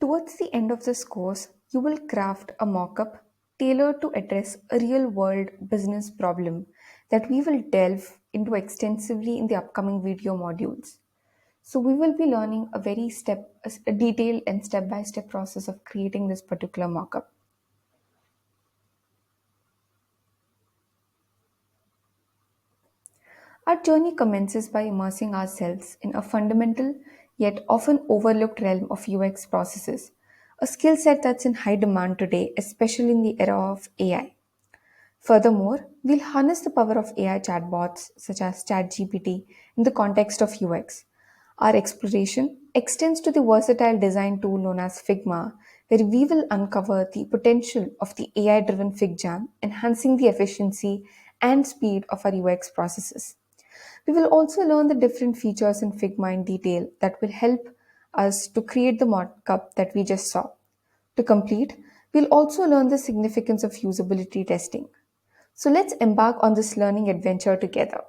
Towards the end of this course, you will craft a mockup tailored to address a real world business problem that we will delve into extensively in the upcoming video modules. So, we will be learning a detailed and step by step process of creating this particular mockup. Our journey commences by immersing ourselves in a fundamental yet often overlooked realm of UX processes, a skill set that's in high demand today, especially in the era of AI. Furthermore, we'll harness the power of AI chatbots such as ChatGPT in the context of UX. Our exploration extends to the versatile design tool known as Figma, where we will uncover the potential of the AI driven FigJam, enhancing the efficiency and speed of our UX processes. We will also learn the different features in Figma in detail that will help us to create the mockup that we just saw. To complete, we'll also learn the significance of usability testing. So let's embark on this learning adventure together.